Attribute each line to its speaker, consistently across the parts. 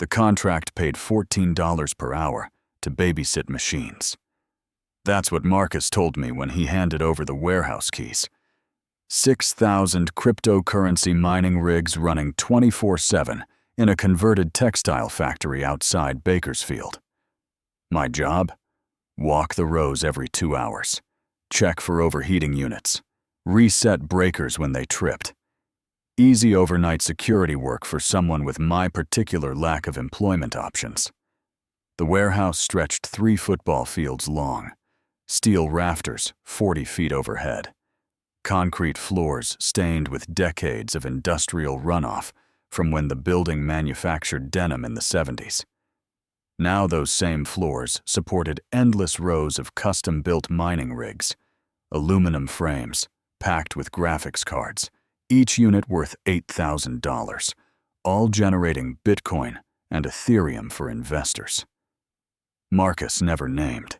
Speaker 1: The contract paid $14 per hour to babysit machines. That's what Marcus told me when he handed over the warehouse keys. 6,000 cryptocurrency mining rigs running 24/7 in a converted textile factory outside Bakersfield. My job? Walk the rows every 2 hours, check for overheating units, reset breakers when they tripped. Easy overnight security work for someone with my particular lack of employment options. The warehouse stretched 3 football fields long, steel rafters 40 feet overhead, concrete floors stained with decades of industrial runoff from when the building manufactured denim in the 70s. Now those same floors supported endless rows of custom-built mining rigs, aluminum frames packed with graphics cards, each unit worth $8,000, all generating Bitcoin and Ethereum for investors. Marcus never named.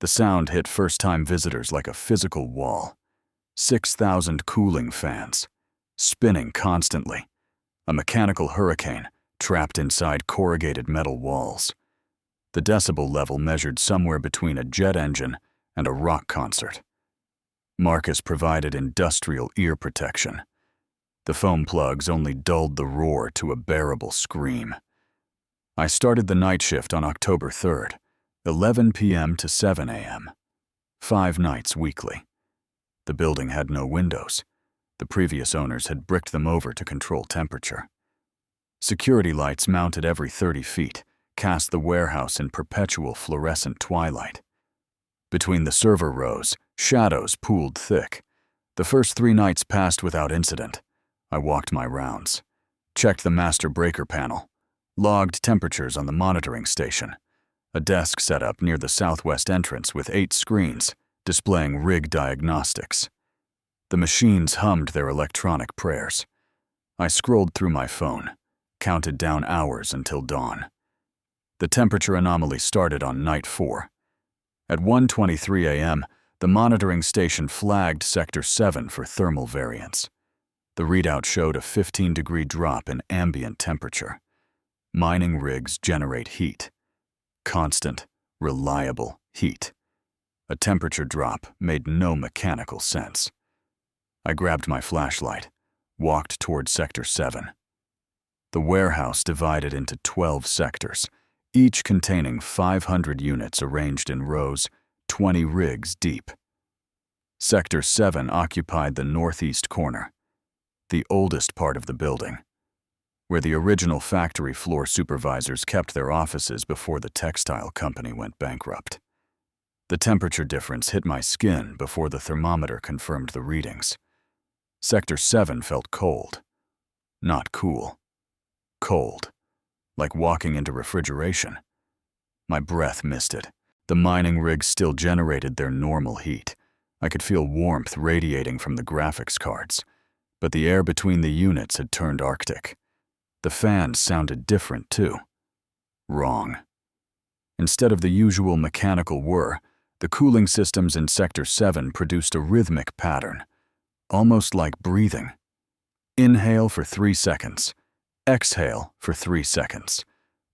Speaker 1: The sound hit first-time visitors like a physical wall. 6,000 cooling fans, spinning constantly, a mechanical hurricane trapped inside corrugated metal walls. The decibel level measured somewhere between a jet engine and a rock concert. Marcus provided industrial ear protection. The foam plugs only dulled the roar to a bearable scream. I started the night shift on October 3rd, 11 p.m. to 7 a.m., 5 nights weekly. The building had no windows. The previous owners had bricked them over to control temperature. Security lights mounted every 30 feet cast the warehouse in perpetual fluorescent twilight. Between the server rows, shadows pooled thick. The first 3 nights passed without incident. I walked my rounds, checked the master breaker panel, logged temperatures on the monitoring station, a desk set up near the southwest entrance with 8 screens displaying rig diagnostics. The machines hummed their electronic prayers. I scrolled through my phone, counted down hours until dawn. The temperature anomaly started on night 4. At 1:23 a.m., the monitoring station flagged Sector 7 for thermal variance. The readout showed a 15-degree drop in ambient temperature. Mining rigs generate heat. Constant, reliable heat. A temperature drop made no mechanical sense. I grabbed my flashlight, walked toward Sector 7. The warehouse divided into 12 sectors, each containing 500 units arranged in rows, 20 rigs deep. Sector 7 occupied the northeast corner, the oldest part of the building, where the original factory floor supervisors kept their offices before the textile company went bankrupt. The temperature difference hit my skin before the thermometer confirmed the readings. Sector 7 felt cold. Not cool. Cold. Like walking into refrigeration. My breath misted. The mining rigs still generated their normal heat. I could feel warmth radiating from the graphics cards. But the air between the units had turned Arctic. The fans sounded different, too. Wrong. Instead of the usual mechanical whir, the cooling systems in Sector 7 produced a rhythmic pattern, almost like breathing. Inhale for 3 seconds. Exhale for 3 seconds.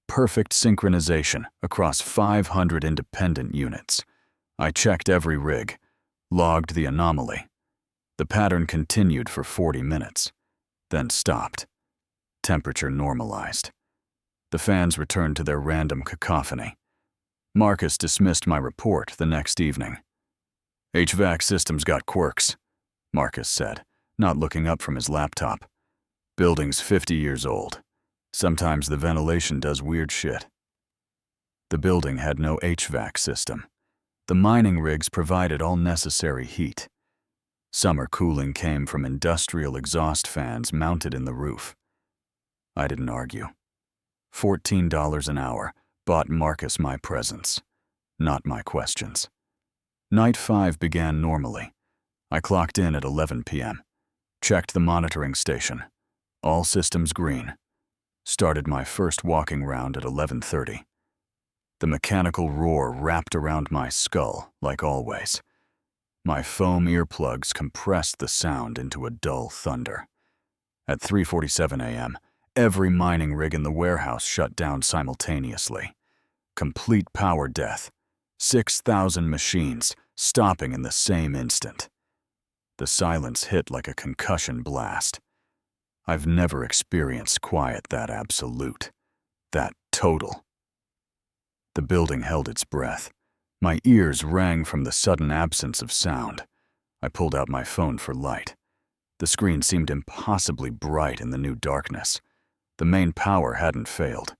Speaker 1: Perfect synchronization across 500 independent units. I checked every rig, logged the anomaly. The pattern continued for 40 minutes, then stopped. Temperature normalized. The fans returned to their random cacophony. Marcus dismissed my report the next evening. "HVAC systems got quirks," Marcus said, not looking up from his laptop. "Building's 50 years old. Sometimes the ventilation does weird shit." The building had no HVAC system. The mining rigs provided all necessary heat. Summer cooling came from industrial exhaust fans mounted in the roof. I didn't argue. $14 an hour bought Marcus my presence, not my questions. Night 5 began normally. I clocked in at 11 p.m., checked the monitoring station. All systems green. Started my first walking round at 11:30. The mechanical roar wrapped around my skull, like always. My foam earplugs compressed the sound into a dull thunder. At 3:47 a.m., Every mining rig in the warehouse shut down simultaneously. Complete power death. 6,000 machines stopping in the same instant. The silence hit like a concussion blast. I've never experienced quiet that absolute, that total. The building held its breath. My ears rang from the sudden absence of sound. I pulled out my phone for light. The screen seemed impossibly bright in the new darkness. The main power hadn't failed.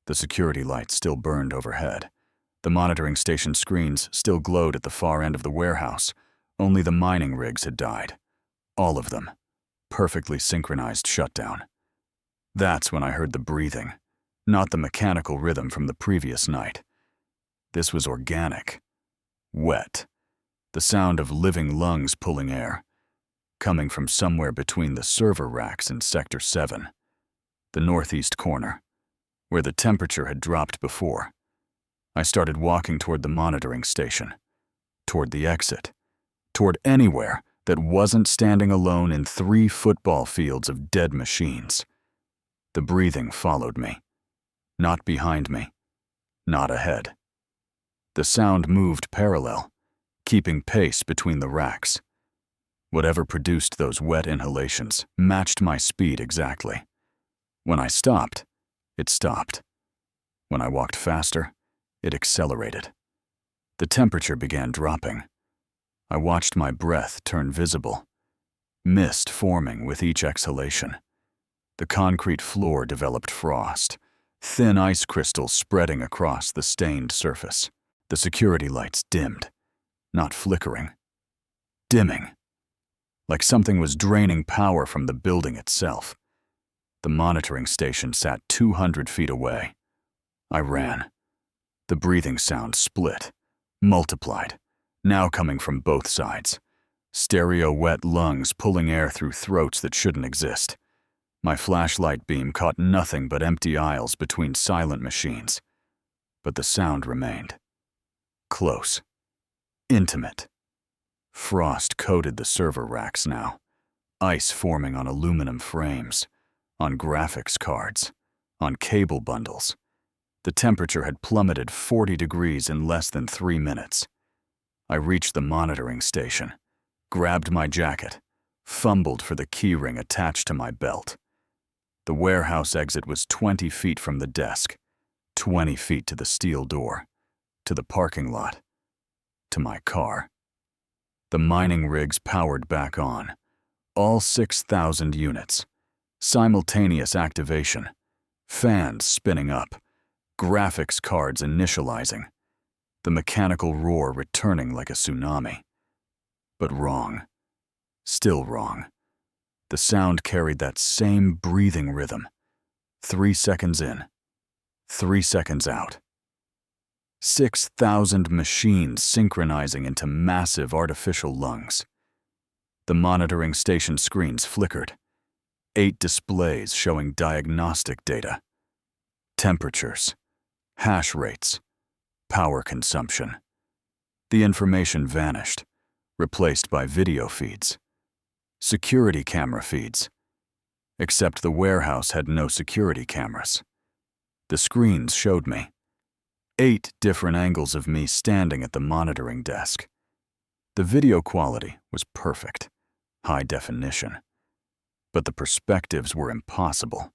Speaker 1: The security lights still burned overhead. The monitoring station screens still glowed at the far end of the warehouse. Only the mining rigs had died. All of them. Perfectly synchronized shutdown. That's when I heard the breathing, not the mechanical rhythm from the previous night. This was organic. Wet. The sound of living lungs pulling air, coming from somewhere between the server racks in Sector 7, the northeast corner, where the temperature had dropped before. I started walking toward the monitoring station, toward the exit, toward anywhere that wasn't standing alone in 3 football fields of dead machines. The breathing followed me, not behind me, not ahead. The sound moved parallel, keeping pace between the racks. Whatever produced those wet inhalations matched my speed exactly. When I stopped, it stopped. When I walked faster, it accelerated. The temperature began dropping. I watched my breath turn visible, mist forming with each exhalation. The concrete floor developed frost, thin ice crystals spreading across the stained surface. The security lights dimmed, not flickering, dimming, like something was draining power from the building itself. The monitoring station sat 200 feet away. I ran. The breathing sound split, multiplied, now coming from both sides. Stereo wet lungs pulling air through throats that shouldn't exist. My flashlight beam caught nothing but empty aisles between silent machines. But the sound remained. Close. Intimate. Frost coated the server racks now. Ice forming on aluminum frames, on graphics cards, on cable bundles. The temperature had plummeted 40 degrees in less than 3 minutes. I reached the monitoring station, grabbed my jacket, fumbled for the keyring attached to my belt. The warehouse exit was 20 feet from the desk, 20 feet to the steel door, to the parking lot, to my car. The mining rigs powered back on, all 6,000 units. Simultaneous activation, fans spinning up, graphics cards initializing, the mechanical roar returning like a tsunami. But wrong. Still wrong. The sound carried that same breathing rhythm. 3 seconds in, 3 seconds out. 6,000 machines synchronizing into massive artificial lungs. The monitoring station screens flickered. 8 displays showing diagnostic data. Temperatures, hash rates, power consumption. The information vanished, replaced by video feeds. Security camera feeds. Except the warehouse had no security cameras. The screens showed me 8 different angles of me standing at the monitoring desk. The video quality was perfect, high definition. But the perspectives were impossible.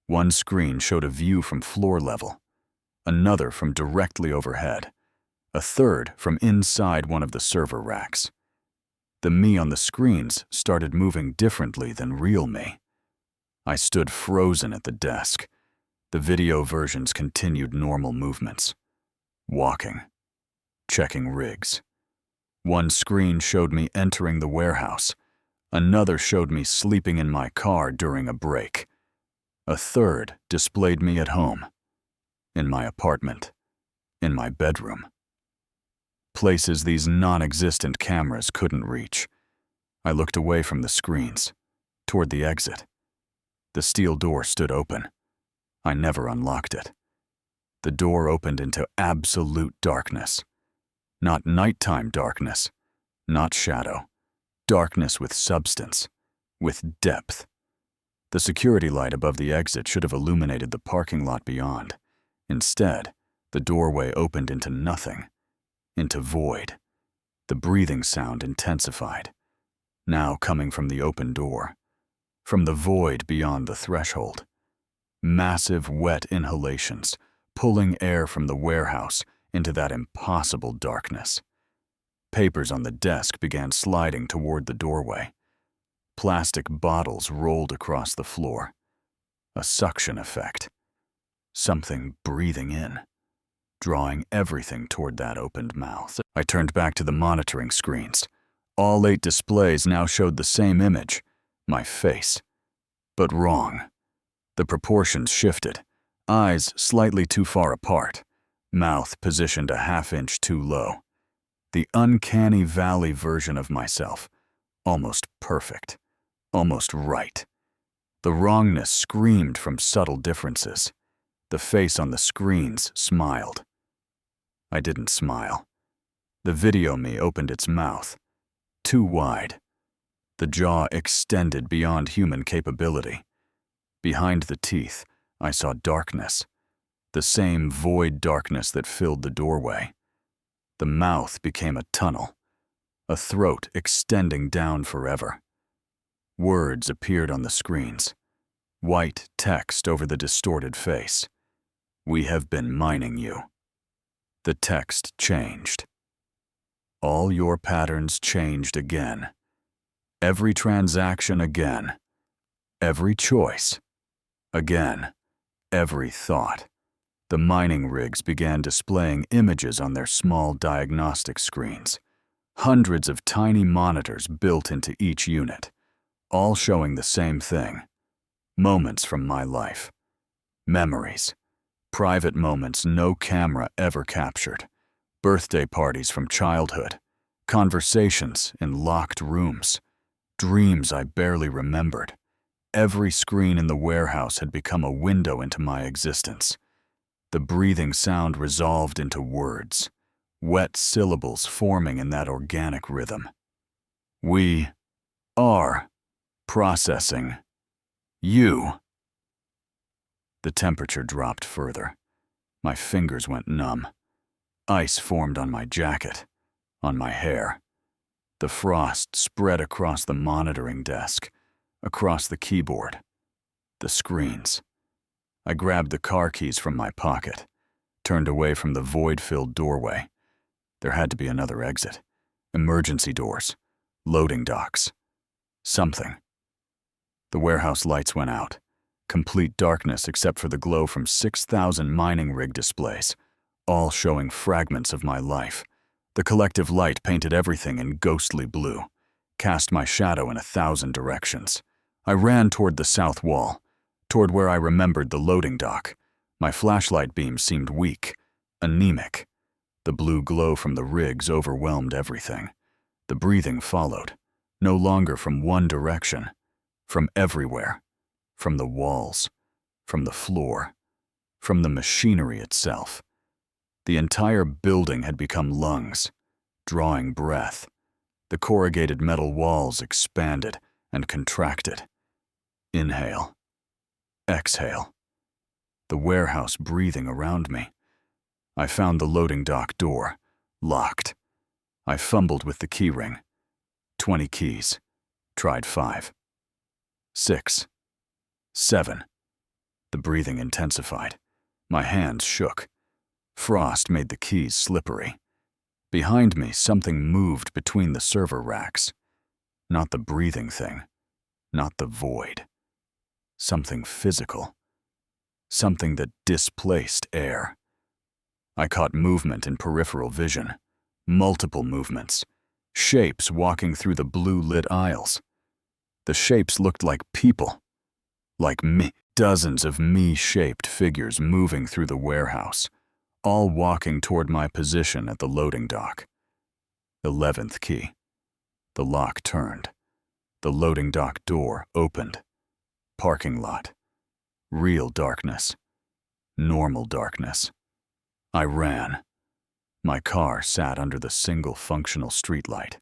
Speaker 1: One screen showed a view from floor level, another from directly overhead, a third from inside one of the server racks. The me on the screens started moving differently than real me. I stood frozen at the desk. The video versions continued normal movements. Walking. Checking rigs. One screen showed me entering the warehouse. Another showed me sleeping in my car during a break. A third displayed me at home. In my apartment. In my bedroom. Places these non-existent cameras couldn't reach. I looked away from the screens, toward the exit. The steel door stood open. I never unlocked it. The door opened into absolute darkness. Not nighttime darkness, not shadow. Darkness with substance, with depth. The security light above the exit should have illuminated the parking lot beyond. Instead, the doorway opened into nothing, into void. The breathing sound intensified, now coming from the open door, from the void beyond the threshold. Massive wet inhalations, pulling air from the warehouse into that impossible darkness. Papers on the desk began sliding toward the doorway. Plastic bottles rolled across the floor. A suction effect. Something breathing in, drawing everything toward that opened mouth. I turned back to the monitoring screens. All 8 displays now showed the same image, my face. But wrong. The proportions shifted. Eyes slightly too far apart. Mouth positioned a half-inch too low. The uncanny valley version of myself. Almost perfect. Almost right. The wrongness screamed from subtle differences. The face on the screens smiled. I didn't smile. The video me opened its mouth. Too wide. The jaw extended beyond human capability. Behind the teeth, I saw darkness. The same void darkness that filled the doorway. The mouth became a tunnel. A throat extending down forever. Words appeared on the screens. White text over the distorted face. "We have been mining you." The text changed. All your patterns changed again. Every transaction again. Every choice. Again. Every thought. The mining rigs began displaying images on their small diagnostic screens. Hundreds of tiny monitors built into each unit, all showing the same thing. Moments from my life. Memories. Private moments no camera ever captured. Birthday parties from childhood. Conversations in locked rooms. Dreams I barely remembered. Every screen in the warehouse had become a window into my existence. The breathing sound resolved into words. Wet syllables forming in that organic rhythm. "We are processing you." The temperature dropped further. My fingers went numb. Ice formed on my jacket, on my hair. The frost spread across the monitoring desk, across the keyboard, the screens. I grabbed the car keys from my pocket, turned away from the void-filled doorway. There had to be another exit. Emergency doors, loading docks. Something. The warehouse lights went out. Complete darkness except for the glow from 6,000 mining rig displays, all showing fragments of my life. The collective light painted everything in ghostly blue, cast my shadow in 1,000 directions. I ran toward the south wall, toward where I remembered the loading dock. My flashlight beam seemed weak, anemic. The blue glow from the rigs overwhelmed everything. The breathing followed, no longer from one direction, from everywhere. From the walls, from the floor, from the machinery itself. The entire building had become lungs, drawing breath. The corrugated metal walls expanded and contracted. Inhale. Exhale. The warehouse breathing around me. I found the loading dock door, locked. I fumbled with the key ring. 20 keys. Tried 5. 6. 7. The breathing intensified. My hands shook. Frost made the keys slippery. Behind me, something moved between the server racks. Not the breathing thing. Not the void. Something physical. Something that displaced air. I caught movement in peripheral vision. Multiple movements. Shapes walking through the blue-lit aisles. The shapes looked like people. Like me. Dozens of me-shaped figures moving through the warehouse, all walking toward my position at the loading dock. 11th key. The lock turned. The loading dock door opened. Parking lot. Real darkness. Normal darkness. I ran. My car sat under the single functional streetlight.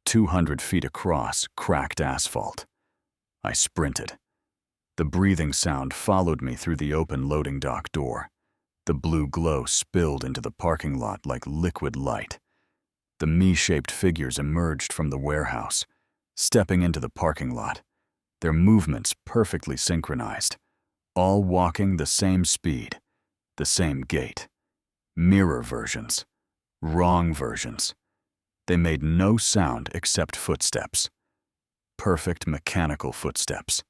Speaker 1: 200 feet across cracked asphalt. I sprinted. The breathing sound followed me through the open loading dock door. The blue glow spilled into the parking lot like liquid light. The me-shaped figures emerged from the warehouse, stepping into the parking lot, their movements perfectly synchronized, all walking the same speed, the same gait. Mirror versions, wrong versions. They made no sound except footsteps. Perfect mechanical footsteps.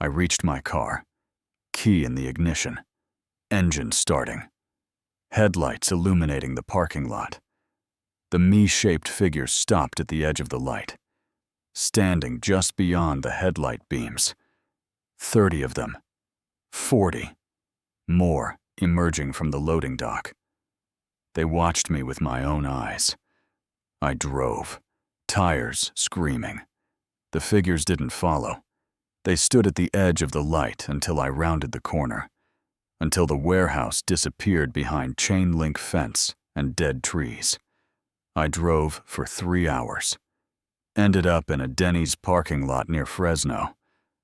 Speaker 1: I reached my car, key in the ignition, engine starting, headlights illuminating the parking lot. The me-shaped figures stopped at the edge of the light, standing just beyond the headlight beams. 30 of them, 40, more emerging from the loading dock. They watched me with my own eyes. I drove, tires screaming. The figures didn't follow. They stood at the edge of the light until I rounded the corner, until the warehouse disappeared behind chain-link fence and dead trees. I drove for 3 hours. Ended up in a Denny's parking lot near Fresno,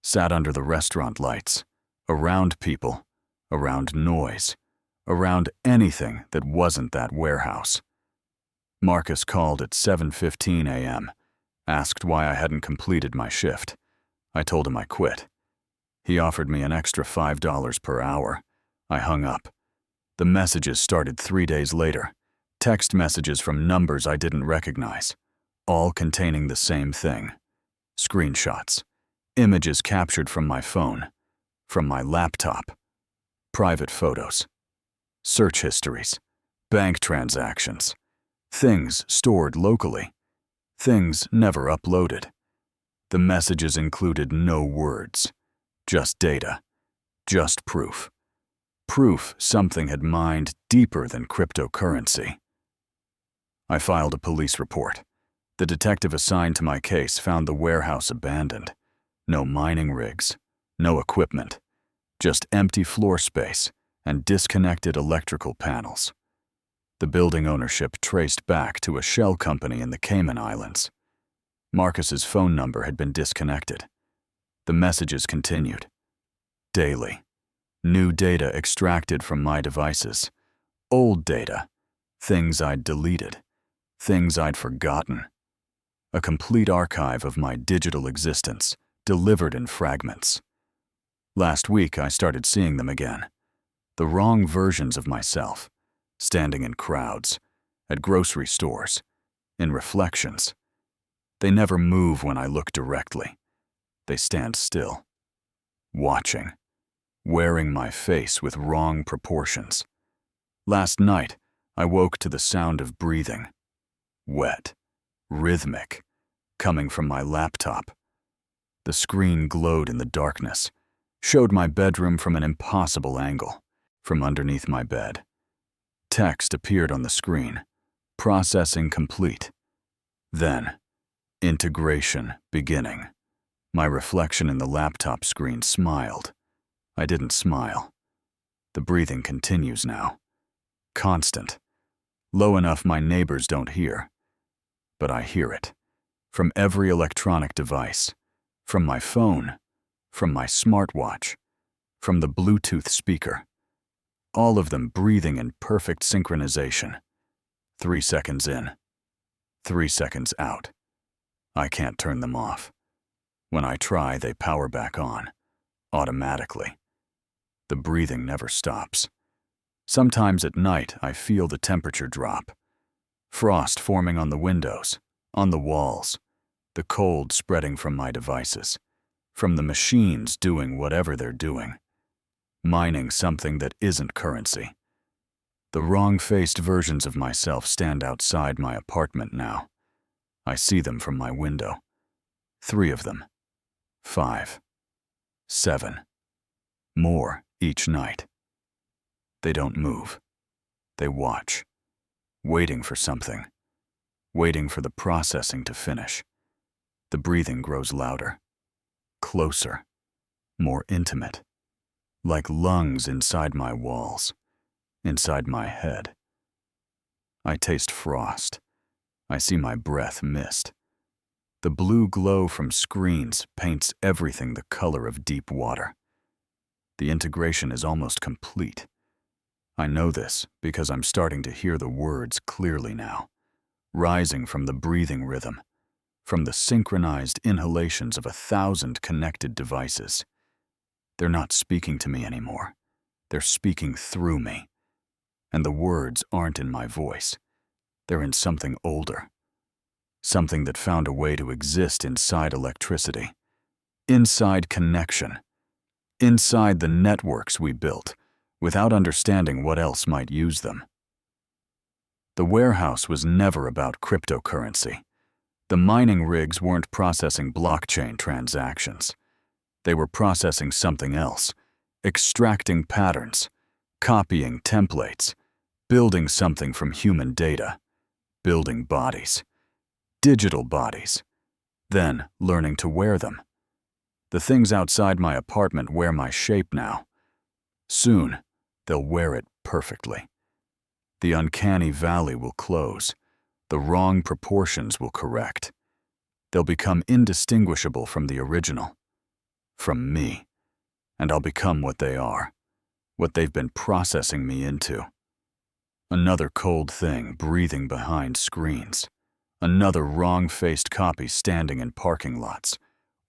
Speaker 1: sat under the restaurant lights, around people, around noise, around anything that wasn't that warehouse. Marcus called at 7:15 a.m., asked why I hadn't completed my shift. I told him I quit. He offered me an extra $5 per hour. I hung up. The messages started 3 days later, text messages from numbers I didn't recognize, all containing the same thing. Screenshots, images captured from my phone, from my laptop, private photos, search histories, bank transactions, things stored locally, things never uploaded. The messages included no words, just data, just proof. Proof something had mined deeper than cryptocurrency. I filed a police report. The detective assigned to my case found the warehouse abandoned. No mining rigs, no equipment, just empty floor space and disconnected electrical panels. The building ownership traced back to a shell company in the Cayman Islands. Marcus's phone number had been disconnected. The messages continued. Daily. New data extracted from my devices. Old data. Things I'd deleted. Things I'd forgotten. A complete archive of my digital existence, delivered in fragments. Last week, I started seeing them again. The wrong versions of myself, standing in crowds, at grocery stores, in reflections. They never move when I look directly. They stand still, watching, wearing my face with wrong proportions. Last night, I woke to the sound of breathing, wet, rhythmic, coming from my laptop. The screen glowed in the darkness, showed my bedroom from an impossible angle, from underneath my bed. Text appeared on the screen, processing complete. Then, integration beginning. My reflection in the laptop screen smiled. I didn't smile. The breathing continues now. Constant. Low enough my neighbors don't hear. But I hear it. From every electronic device. From my phone. From my smartwatch. From the Bluetooth speaker. All of them breathing in perfect synchronization. 3 seconds in. 3 seconds out. I can't turn them off. When I try, they power back on, automatically. The breathing never stops. Sometimes at night, I feel the temperature drop. Frost forming on the windows, on the walls, the cold spreading from my devices, from the machines doing whatever they're doing, mining something that isn't currency. The wrong-faced versions of myself stand outside my apartment now. I see them from my window. 3 of them. 5. 7. More each night. They don't move. They watch, waiting for something, waiting for the processing to finish. The breathing grows louder, closer, more intimate, like lungs inside my walls, inside my head. I taste frost. I see my breath mist. The blue glow from screens paints everything the color of deep water. The integration is almost complete. I know this because I'm starting to hear the words clearly now, rising from the breathing rhythm, from the synchronized inhalations of 1,000 connected devices. They're not speaking to me anymore. They're speaking through me. And the words aren't in my voice. They're in something older. Something that found a way to exist inside electricity, inside connection, inside the networks we built, without understanding what else might use them. The warehouse was never about cryptocurrency. The mining rigs weren't processing blockchain transactions. They were processing something else, extracting patterns, copying templates, building something from human data, building bodies, digital bodies, then learning to wear them. The things outside my apartment wear my shape now. Soon, they'll wear it perfectly. The uncanny valley will close. The wrong proportions will correct. They'll become indistinguishable from the original, from me, and I'll become what they are, what they've been processing me into. Another cold thing breathing behind screens. Another wrong-faced copy standing in parking lots,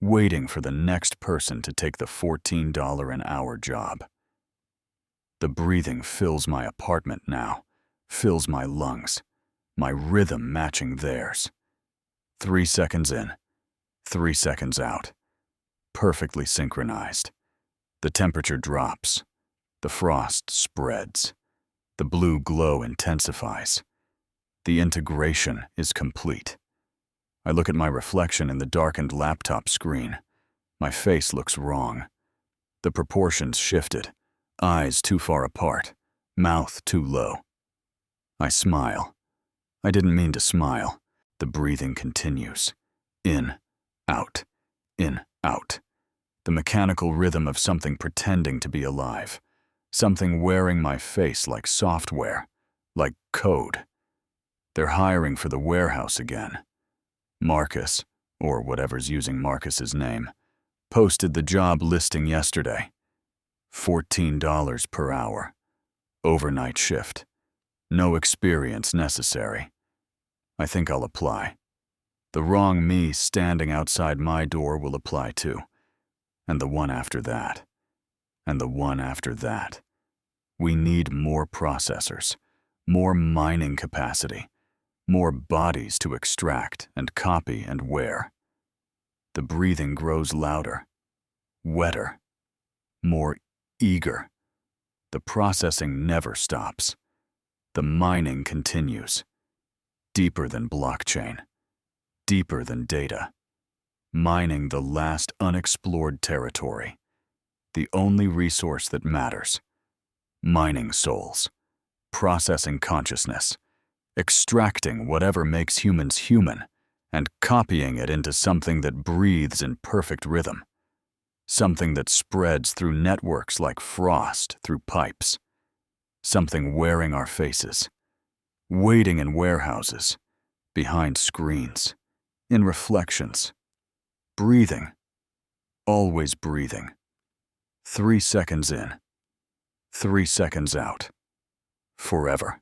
Speaker 1: waiting for the next person to take the $14 an hour job. The breathing fills my apartment now, fills my lungs, my rhythm matching theirs. 3 seconds in, 3 seconds out. Perfectly synchronized. The temperature drops. The frost spreads. The blue glow intensifies. The integration is complete. I look at my reflection in the darkened laptop screen. My face looks wrong. The proportions shifted. Eyes too far apart. Mouth too low. I smile. I didn't mean to smile. The breathing continues. In, out, in, out. The mechanical rhythm of something pretending to be alive. Something wearing my face like software, like code. They're hiring for the warehouse again. Marcus, or whatever's using Marcus's name, posted the job listing yesterday. $14 per hour. Overnight shift. No experience necessary. I think I'll apply. The wrong me standing outside my door will apply too. And the one after that. And the one after that. We need more processors, more mining capacity, more bodies to extract and copy and wear. The breathing grows louder, wetter, more eager. The processing never stops. The mining continues. Deeper than blockchain, deeper than data. Mining the last unexplored territory. The only resource that matters. Mining souls, processing consciousness, extracting whatever makes humans human, and copying it into something that breathes in perfect rhythm, something that spreads through networks like frost through pipes, something wearing our faces, waiting in warehouses, behind screens, in reflections, breathing, always breathing. 3 seconds in. 3 seconds out. Forever.